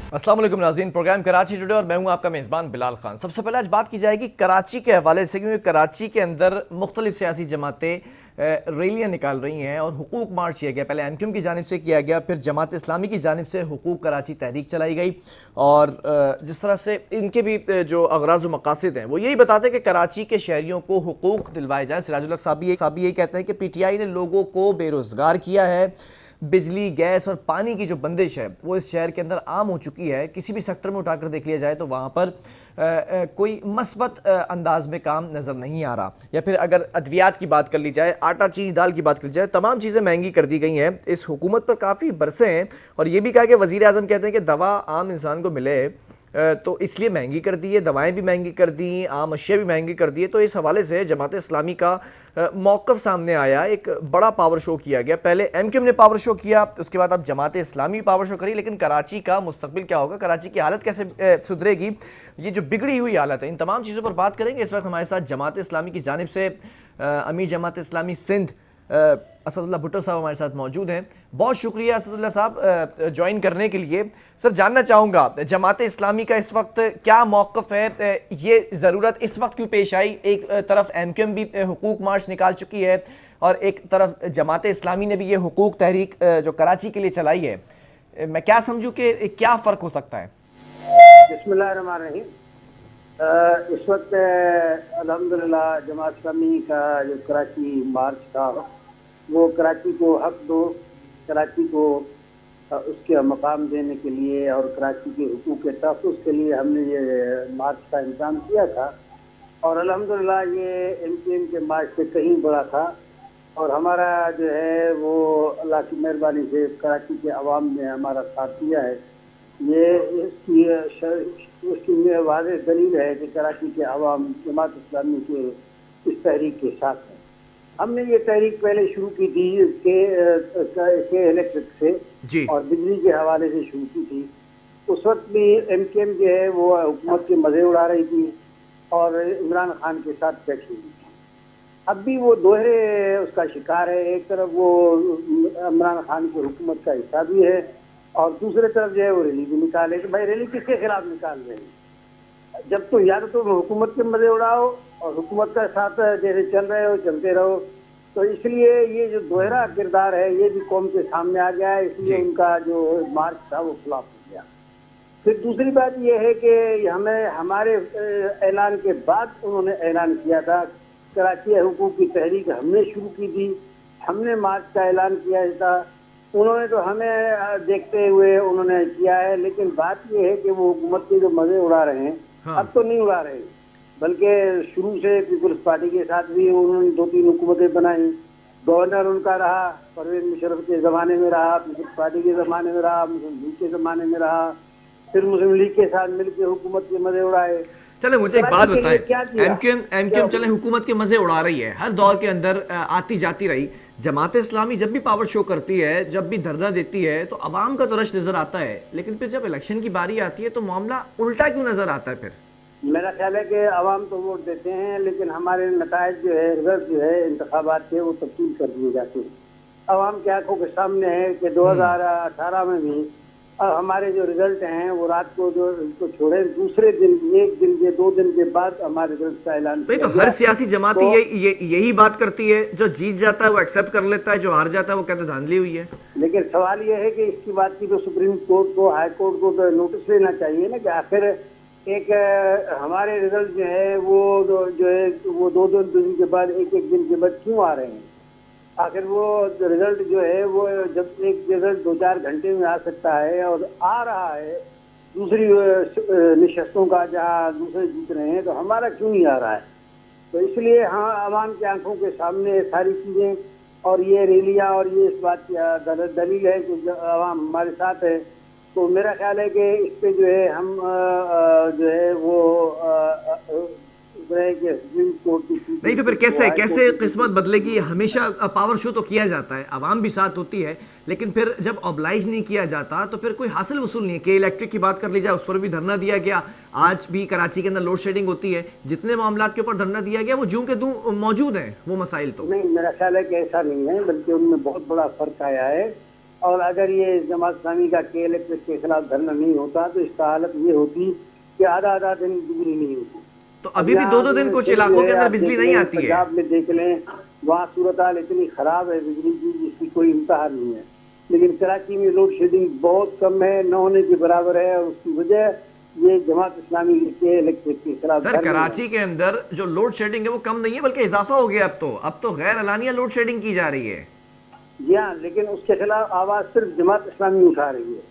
अस्सलाम वालेकुम नाज़रीन, प्रोग्राम कराची टुडे और मैं हूं आपका मेज़बान बिलाल खान। सबसे पहले आज बात की जाएगी कराची के हवाले से, क्योंकि कराची के अंदर मुख्तलिफ सियासी जमातें रैलियाँ निकाल रही हैं और हुकूक मार्च किया गया। पहले एमक्यूएम की जानिब से किया गया, फिर जमात इस्लामी की जानिब से हुकूक कराची तहरीक चलाई गई। और जिस तरह से इनके भी जो अगराज़ व मकासद हैं वो यही बताते हैं कि कराची के शहरियों को हुकूक दिलवाए जाएँ। सिराजुल हक साहब भी यही कहते हैं कि PTI ने लोगों को बेरोज़गार किया है। बिजली, गैस और पानी की जो बंदिश है वो इस शहर के अंदर आम हो चुकी है। किसी भी सेक्टर में उठाकर देख लिया जाए तो वहाँ पर कोई मस्बत अंदाज में काम नज़र नहीं आ रहा। या फिर अगर अद्वियात की बात कर ली जाए, आटा, चीनी, दाल की बात कर ली जाए, तमाम चीज़ें महंगी कर दी गई हैं। इस हुकूमत पर काफ़ी बरसे हैं और ये भी कहा कि वज़ीर आज़म कहते हैं कि दवा आम इंसान को मिले तो इसलिए महंगी कर दी है, दवाएं भी महंगी कर दी, आम अशिया भी महंगी कर दी है। तो इस हवाले से जमात इस्लामी का मौक़िफ़ सामने आया, एक बड़ा पावर शो किया गया। पहले एमक्यूएम ने पावर शो किया, उसके बाद अब जमात इस्लामी पावर शो करी। लेकिन कराची का मुस्तकबिल क्या होगा, कराची की हालत कैसे सुधरेगी, ये जो बिगड़ी हुई हालत है, इन तमाम चीज़ों पर बात करेंगे। इस वक्त हमारे साथ जमात इस्लामी की जानिब से अमीर जमात इस्लामी सिंध असदुल्लाह भुट्टो साहब हमारे साथ मौजूद हैं। बहुत शुक्रिया असदुल्लाह साहब ज्वाइन करने के लिए। सर, जानना चाहूँगा जमात इस्लामी का इस वक्त क्या मौक़िफ़ है, ये ज़रूरत इस वक्त क्यों पेश आई? एक तरफ एमक्यूएम भी हुकूक मार्च निकाल चुकी है और एक तरफ जमात इस्लामी ने भी ये हुकूक तहरीक जो कराची के लिए चलाई है। मैं क्या समझूँ कि क्या फ़र्क हो सकता है? बिस्मिल्लाहिर्रहमानिर्रहीम। इस वक्त अल्हम्दुलिल्लाह जमात इस्लामी का जो कराची मार्च था वो कराची को हक दो, कराची को उसके मकाम देने के लिए और कराची के हुकूक के तहफ़्फ़ुज़ के लिए हमने ये मार्च का इंतज़ाम किया था। और अल्हम्दुलिल्लाह ये एमक्यूएम के मार्च से कहीं बड़ा था और हमारा जो है वो अल्लाह की मेहरबानी से कराची के अवाम ने हमारा साथ दिया है। ये उसकी वाज़ेह दलील है कि कराची के अवाम जमात इस्लामी के इस तहरीक के साथ है। हमने ये तहरीक पहले शुरू की थी के इलेक्ट्रिक से और बिजली के हवाले से शुरू की थी। उस वक्त भी एमक्यूएम जो है वो हुकूमत के मज़े उड़ा रही थी और इमरान खान के साथ बैठी हुई थी। अब भी वो दोहरे उसका शिकार है। एक तरफ वो इमरान खान की हुकूमत का हिस्सा भी है और दूसरे तरफ जो है वो रैली भी निकाले कि भाई रैली किसके खिलाफ निकाल रहे हैं? जब तो या तो तुम हुकूमत के मजे उड़ाओ और हुकूमत का साथ जैसे चल रहे हो चलते रहो। तो इसलिए ये जो दोहरा किरदार है ये भी कौम के सामने आ गया है, इसलिए उनका जो मार्च था वो फ्लॉप हो गया। फिर दूसरी बात ये है कि हमें हमारे ऐलान के बाद उन्होंने ऐलान किया था, कराची हुकूक की तहरीक हमने शुरू की थी, हमने मार्च का ऐलान किया था। उन्होंने तो हमें देखते हुए उन्होंने किया है, लेकिन बात यह है कि वो हुकूमत के जो मजे उड़ा रहे हैं अब तो नहीं उड़ा रहे, बल्कि शुरू से पीपल्स पार्टी के साथ भी उन्होंने 2-3 हुकूमतें बनाई। गवर्नर उनका रहा, परवेज मुशर्रफ के ज़माने में रहा, पीपल्स पार्टी के ज़माने में रहा, मुस्लिम लीग के ज़माने में रहा, फिर मुस्लिम लीग के साथ मिलकर हुकूमत के मजे उड़ाए। चले मुझे एक बात बताएं, एमक्यूएम चले हुकूमत के मजे उड़ा रही है, हर दौर के अंदर आती जाती रही। जमात इस्लामी जब भी पावर शो करती है, जब भी धरना देती है तो अवाम का तो रश नजर आता है, लेकिन फिर जब इलेक्शन की बारी आती है तो मामला उल्टा क्यों नजर आता है? फिर मेरा ख्याल है कि अवाम तो वोट देते हैं, लेकिन हमारे नताइज जो है, रिजल्ट जो है इंतखाबात के, वो तब्दील कर दिए जाते हैं। अवाम की आंखों के सामने है कि 2018 में भी हमारे जो रिजल्ट हैं वो रात को जो इसको छोड़े दूसरे दिन, एक दिन के 2 दिन के बाद हमारे रिजल्ट का ऐलान किया। तो हर सियासी जमात यही बात करती है, जो जीत जाता है वो एक्सेप्ट कर लेता है, जो हार जाता है वो कहते धांधली हुई है। लेकिन सवाल ये है कि इसकी बात की तो सुप्रीम कोर्ट को, हाई कोर्ट को तो नोटिस लेना चाहिए ना कि आखिर एक हमारे रिजल्ट जो है वो जो है वो 2-2 दिन के बाद, एक दिन के बाद क्यों आ रहे हैं? आखिर वो रिजल्ट जो है वो जब एक रिजल्ट 2-4 घंटे में आ सकता है और आ रहा है दूसरी निशस्तों का जहाँ दूसरे जीत रहे हैं, तो हमारा क्यों नहीं आ रहा है? तो इसलिए हाँ, आवाम की आंखों के सामने सारी चीज़ें और ये रैलियाँ और ये इस बात की दलील है कि आवाम हमारे साथ है। तो मेरा ख्याल है कि इस पे जो है हम जो है वो नहीं तो फिर कैसे किस्मत बदलेगी? हमेशा पावर शो तो किया जाता है, आवाम भी साथ होती है, लेकिन फिर जब ऑब्लाइज नहीं किया जाता तो फिर कोई हासिल वसूल नहीं है। के इलेक्ट्रिक की बात कर ली जाए, उस पर भी धरना दिया गया। आज भी कराची के अंदर लोड शेडिंग होती है, जितने मामलात के ऊपर धरना दिया गया वो जूं के दूं मौजूद हैं वो मसाइल। तो नहीं, मेरा ख्याल है कि ऐसा नहीं है, बल्कि उनमें बहुत बड़ा फर्क आया है और अगर ये जमात इस्लामी का के इलेक्ट्रिक के खिलाफ धरना नहीं होता तो इसका हालत ये होती कि आधा आधा दिन बिजली नहीं होती। तो अभी भी 2-2 दिन कुछ इलाकों के अंदर बिजली नहीं आती है। पंजाब में देख लें, वहाँ सूरत हाल इतनी खराब है बिजली की जिसकी कोई इंतहा नहीं है। लेकिन कराची में लोड शेडिंग बहुत कम है, न होने के बराबर है, और उसकी वजह ये जमात इस्लामी के इलेक्ट्रिक के खिलाफ। सर कराची के अंदर जो लोड शेडिंग है वो कम नहीं है बल्कि इजाफा हो गया। अब तो गैर एलानिया लोड शेडिंग की जा रही है। जी हाँ, लेकिन उसके खिलाफ आवाज सिर्फ जमात इस्लामी उठा रही है।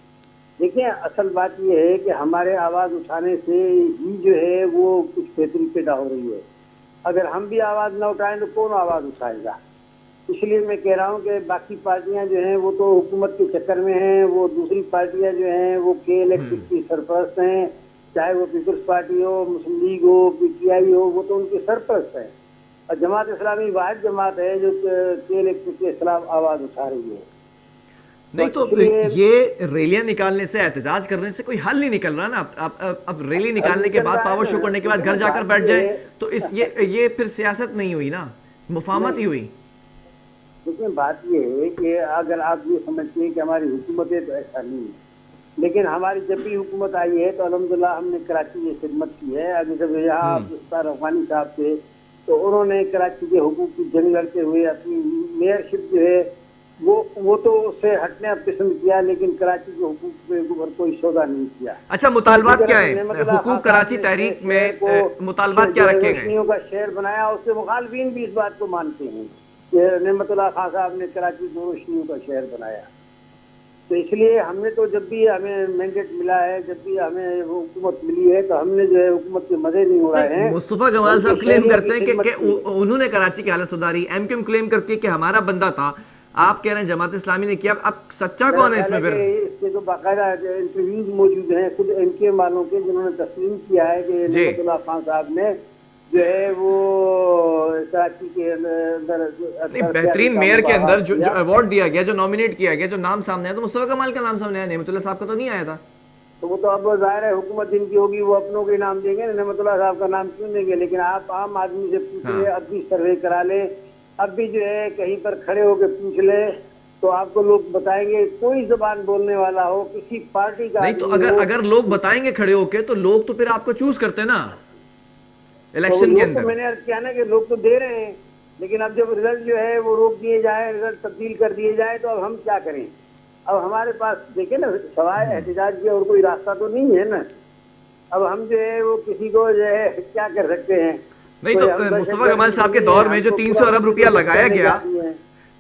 देखिए, असल बात यह है कि हमारे आवाज उठाने से ही जो है वो कुछ बेहतरी पैदा हो रही है। अगर हम भी आवाज न उठाएं तो कौन आवाज उठाएगा? इसलिए मैं कह रहा हूँ कि बाकी पार्टियां जो हैं वो तो हुकूमत के चक्कर में हैं, वो दूसरी पार्टियां जो हैं वो के इलेक्ट्रिक की सरपरस्त हैं, चाहे वो पीपल्स पार्टी हो, मुस्लिम लीग हो, PTI हो, वो तो उनके सरपरस्त हैं। और जमात इस्लामी वाहिद जमात है जो के इलेक्ट्रिक के खिलाफ आवाज उठा रही है। नहीं तो ये रैलियां निकालने से, एहतजाज करने से कोई हल नहीं निकल रहा ना। अब रैली निकालने के बाद, पावर शो करने के बाद घर जाकर बैठ जाए तो ये फिर सियासत नहीं हुई ना, मुफाहमत ही हुई। लेकिन बात ये है कि अगर आप ये समझते हैं कि हमारी हुकूमत है तो ऐसा नहीं है। लेकिन हमारी जब भी हुकूमत आई है तो अल्हम्दुलिल्लाह हमने कराची में खिदमत की है। अभी जब यहाँ मुश्ताक अफगानी साहब थे तो उन्होंने कराची के हुकूक की जंग लड़ते हुए अपनी मेयरशिप जो है वो तो उससे हटने पसंद किया, लेकिन कराची के हुकूक के ऊपर कोई सौदा नहीं किया। अच्छा, मुतालबात क्या है हुकूक कराची तहरीक में? मुतालबात क्या रखे गए? का शहर बनाया, उसके मुखालफिन भी इस बात को मानते हैं कि नेमतुल्लाह खान साहब ने कराची को रोशनियों का शहर बनाया। तो इसलिए हमने तो जब भी हमें मैंडेट मिला है, जब भी हमें हुकूमत मिली है, तो हमने जो है हुकूमत के मजे नहीं उड़ाए हैं। मुस्तफा कमाल साहब क्लेम करते हैं कि उन्होंने कराची की हालत सुधारी। MQM क्लेम करती है कि हमारा बंदा था। आप कह रहे हैं जमात इस्लामी ने किया। अब सच्चा कौन है इसमें? फिर इसके तो बाकायदा इंटरव्यूज मौजूद हैं खुद MQM वालों के, जिन्होंने तस्लीम किया है कि नेमतुल्लाह खान साहब ने जो है वो कराची के अंदर बेहतरीन मेयर के अंदर जो अवार्ड दिया गया, जो नॉमिनेट किया गया, जो नाम सामने आया, तो मुस्तफा कमाल का नाम सामने आया, नेमतुल्लाह साहब का तो नहीं आया था। तो वो तो अब जाहिर है हुकूमत जिनकी होगी वो अपनों के नाम देंगे, नेमतुल्लाह साहब का नाम क्यों देंगे? लेकिन आप आम आदमी से पूछिए, अब भी सर्वे करा ले, अब भी जो है कहीं पर खड़े होकर पूछ ले तो आपको लोग बताएंगे। कोई जुबान बोलने वाला हो किसी पार्टी का नहीं, तो अगर लोग बताएंगे खड़े होके तो लोग तो फिर आपको चूज करते ना इलेक्शन के अंदर। मैंने अर्ज किया ना कि लोग तो दे रहे हैं, लेकिन अब जब रिजल्ट जो है वो रोक दिए जाए, रिजल्ट तब्दील कर दिए जाए, तो अब हम क्या करें? अब हमारे पास देखिए ना, सवाए एहतजाज के और कोई रास्ता तो नहीं है ना। अब हम जो है वो किसी को जो है क्या कर सकते हैं? नहीं तो मुस्तफा कमाल साहब के दौर में जो 300 अरब रुपया लगाया गया,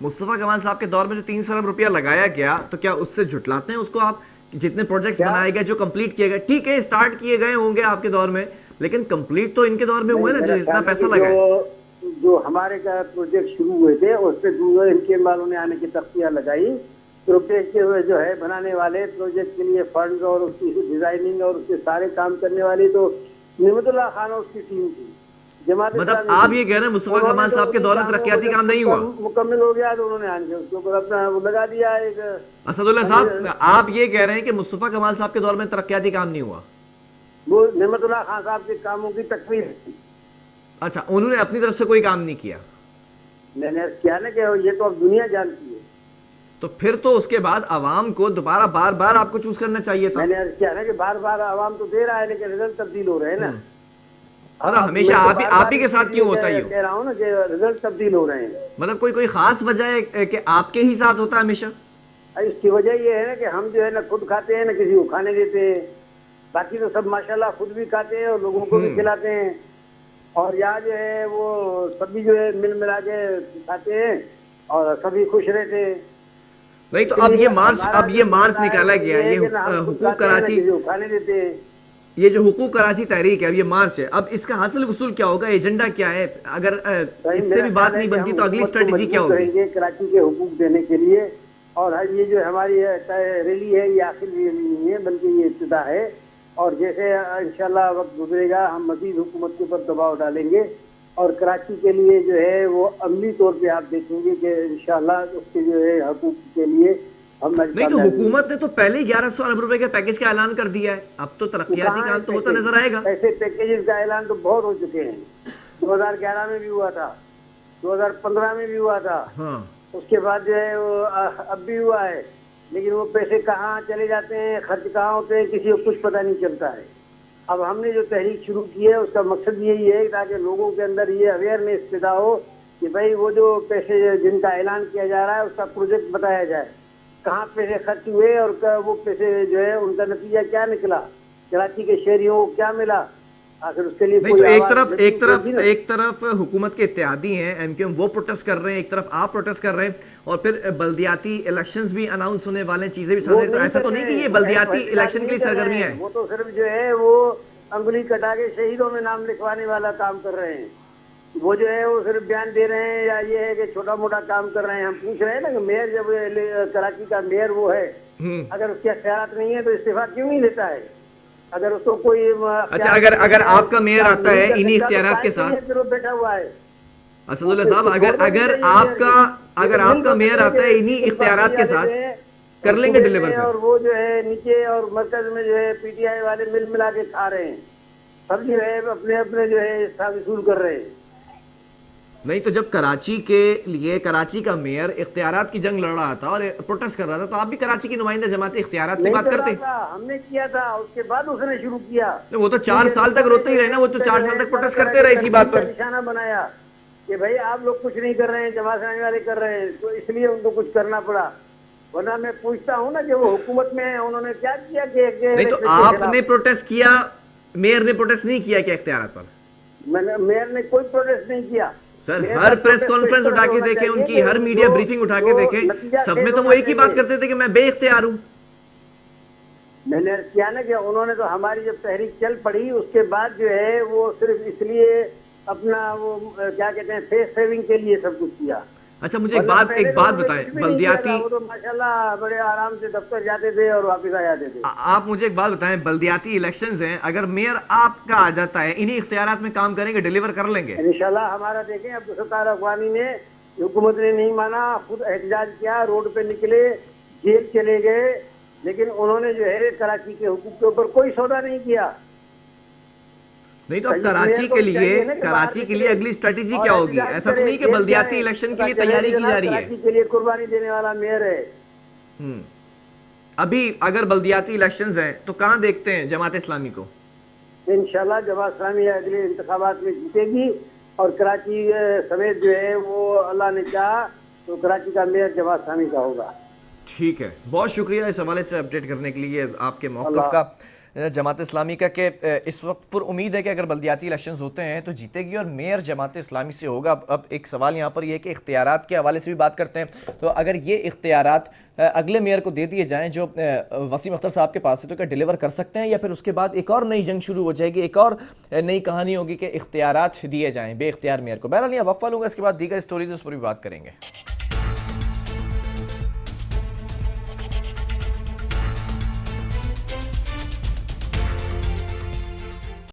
मुस्तफा कमाल साहब के दौर में जो 300 अरब रुपया लगाया गया, तो क्या उससे झुटलाते हैं उसको आप? जितने प्रोजेक्ट्स बनाए गए, जो कंप्लीट किए गए, ठीक है स्टार्ट किए गए होंगे आपके दौर में, लेकिन कंप्लीट तो इनके दौर में हुए ना, जितना पैसा लगा। जो हमारे का प्रोजेक्ट शुरू हुए थे उस पर दूसरे इनके वालों ने आने की तख्तियां लगाई। प्रोजेक्ट के जो है बनाने वाले प्रोजेक्ट के लिए फंड और उसकी डिजाइनिंग और उसके सारे काम करने वाली तो नेमतुल्लाह खान और उसकी टीम थी। मतलब आप ये कह रहे हैं मुस्तफा कमाल साहब के दौर में तरक्याती काम नहीं हुआ? मुकम्मल हो गया तो उन्होंने आने उसके ऊपर अपना वो लगा दिया एक। असदुल्लाह साहब, आप ये कह रहे हैं कि मुस्तफा कमाल साहब के दौर में तरक्याती काम नहीं हुआ? वो नेमतुल्लाह खान साहब के कामों की तकरीर थी। अच्छा, उन्होंने अपनी तरफ से कोई काम नहीं किया? मैंने क्या ना कि ये तो अब दुनिया जानती है। तो फिर तो उसके बाद आवाम को दोबारा बार बार आपको चूज करना चाहिए था। मैंने क्या ना कि बार बार आवाम तो दे रहा है, लेकिन रिजल्ट तब्दील हो रहे हैं ना। और हमेशा आप ही के साथ क्यों होता है? कह रहा हूँ ना कि रिजल्ट तब्दील हो रहे हैं। मतलब कोई खास वजह है कि आपके ही साथ होता है हमेशा? इसकी वजह ये है ना कि हम जो है ना खुद खाते हैं ना किसी को खाने देते हैं। बाकी तो सब माशाल्लाह खुद भी खाते हैं और लोगों को भी खिलाते हैं। और यहाँ जो है वो सभी जो है मिल मिला के खाते हैं और सभी खुश रहते हैं। नहीं तो अब ये मार्च निकाला गया, ये हुकूक कराची खाने देते हैं, ये जो हुकूक कराची तहरीक है, अब ये मार्च है, अब इसका हासिल वसूल क्या होगा? एजेंडा क्या है? अगर इससे भी बात नहीं बनती तो अगली स्ट्रेटेजी क्या होगी? कराची के हुकूक देने के लिए। और ये जो हमारी रैली है ये आखिर रैली नहीं है बल्कि ये इब्तिदा है। और जैसे इंशाल्लाह वक्त गुजरेगा हम मज़ीद हुकूमत के ऊपर दबाव डालेंगे और कराची के लिए जो है वो अमली तौर पे आप देखेंगे कि इंशाल्लाह उसके जो है हुकूक के लिए हम नहीं तो हुकूमत ने तो पहले ही 1100 अरब रुपए के पैकेज का ऐलान कर दिया है। अब तो तरक्याती काम तो होता नजर आएगा। ऐसे पैकेजेस का ऐलान तो बहुत हो चुके हैं। 2011 में भी हुआ था, 2015 में भी हुआ था। हाँ। उसके बाद जो है वो अब भी हुआ है। लेकिन वो पैसे कहाँ चले जाते हैं, खर्च कहाँ होते हैं, किसी को कुछ पता नहीं चलता है। अब हमने जो तहरीक शुरू की है उसका मकसद यही है ताकि लोगों के अंदर ये अवेयरनेस पैदा हो कि भाई वो जो पैसे जिनका ऐलान किया जा रहा है उसका प्रोजेक्ट बताया जाए, कहाँ पैसे खर्च हुए और वो पैसे जो है उनका नतीजा क्या निकला, कराची के शहरियों को क्या मिला। आखिर उसके लिए नहीं तो एक तरफ हुकूमत के इत्तेहादी हैं एमक्यूएम, वो प्रोटेस्ट कर रहे हैं, एक तरफ आप प्रोटेस्ट कर रहे हैं, और फिर बल्दियाती इलेक्शंस भी अनाउंस होने वाले हैं, चीजें भी सामने। तो ऐसा तो नहीं कि ये बल्दियाती इलेक्शन के लिए सरगर्मियां हैं। वो तो सिर्फ जो है वो अंगुली कटा के शहीदों में नाम लिखवाने वाला काम कर रहे हैं। वो जो है वो सिर्फ बयान दे रहे हैं या ये है कि छोटा मोटा काम कर रहे हैं। हम पूछ रहे हैं ना कि मेयर, जब कराची का मेयर वो है, अगर उसके अख्तियार नहीं है तो इस्तीफा क्यों नहीं लेता है? अगर उसको कोई अच्छा, अगर आपका मेयर आता है इन्हीं इख्तियारात के साथ, फिर वो बैठा हुआ है असदुल्ला साहब, अगर आपका मेयर आता है इन्हीं इख्तियारात के साथ, कर लेंगे डिलीवर? और वो जो है नीचे और मरकज में जो है पीटीआई वाले मिल मिला के खा रहे हैं, सब जो है अपने अपने जो है हिस्सा वसूल कर रहे हैं। नहीं तो जब कराची के लिए कराची का मेयर इख्तियारात की जंग लड़ रहा था और प्रोटेस्ट कर रहा था, तो आप भी कराची की नुमाइंदा जमात इख्तियारात की बात करते? हमने किया था, उसके बाद उसने शुरू किया। वो तो 4 साल तक रोते ही रहे ना, वो तो 4 साल तक प्रोटेस्ट करते रहे इसी बात पर। निशाना बनाया कि भाई आप लोग कुछ नहीं कर रहे हैं, जमात इस्लामी वाले कर रहे हैं, तो इसलिए उनको कुछ करना पड़ा। वरना मैं पूछता हूँ ना कि वो हुकूमत में है, उन्होंने क्या किया कि नहीं तो आपने प्रोटेस्ट किया, मेयर ने प्रोटेस्ट नहीं किया क्या इख्तियारात पर? मेयर ने कोई प्रोटेस्ट नहीं किया सर। हर प्रेस कॉन्फ्रेंस उठा के देखे उनकी, हर मीडिया ब्रीफिंग उठा के देखे, सब में तो वो एक ही बात करते थे कि मैं बेइख्तियार हूँ। मैंने किया ना कि उन्होंने तो हमारी जब तहरीक चल पड़ी उसके बाद जो है वो सिर्फ इसलिए अपना वो क्या कहते हैं फेस सेविंग के लिए सब कुछ किया। अच्छा, मुझे एक बात बताएं, बल्दियाती, वो तो माशाल्लाह बड़े आराम से दफ्तर जाते थे और वापस आ जाते थे। आप मुझे एक बात बताएं, बल्दियाती इलेक्शंस हैं, अगर मेयर आपका आ जाता है, इन्हीं इख्तियारात में काम करेंगे, डिलीवर कर लेंगे? इंशाल्लाह। हमारा देखें, अब्दुल सत्तार अफगानी ने, हुकूमत ने नहीं माना, खुद एहतजाज किया, रोड पे निकले, जेल चले गए, लेकिन उन्होंने जो है कराची के हुकूक के ऊपर कोई सौदा नहीं किया। नहीं तो अब कराची के लिए अगली स्ट्रेटेजी क्या होगी? ऐसा तो नहीं कि बल्दियाती इलेक्शन के लिए तैयारी की जा रही है? कराची के लिए कुर्बानी देने वाला मेयर है। अभी अगर बल्दियाती इलेक्शंस हैं तो कहां देखते हैं जमात इस्लामी को? इंशाल्लाह जमात इस्लामी अगले इंतखाबात में जीतेगी और कराची समेत जो है वो अल्लाह ने चाहा तो कराची का मेयर जमात इस्लामी का होगा। ठीक है, बहुत शुक्रिया इस हवाले से अपडेट करने के लिए आपके मौक़िफ़ का जमात इस्लामी का, कि इस वक्त पर उम्मीद है कि अगर बल्दियाती इलेक्शंस होते हैं तो जीतेगी और मेयर जमात इस्लामी से होगा। अब एक सवाल यहाँ पर यह है कि इख्तियारात के हवाले से भी बात करते हैं, तो अगर ये इख्तियारात अगले मेयर को दे दिए जाएँ जो वसीम अख्तर साहब के पास है, तो क्या डिलीवर कर सकते हैं या फिर उसके बाद एक और नई जंग शुरू हो जाएगी, एक और नई कहानी होगी कि इख्तियारात दिए जाएँ बे इख्तियार मेयर को? बहरहाल यहाँ वक्फा लूँगा, इसके बाद दीगर स्टोरीज उस पर भी बात करेंगे।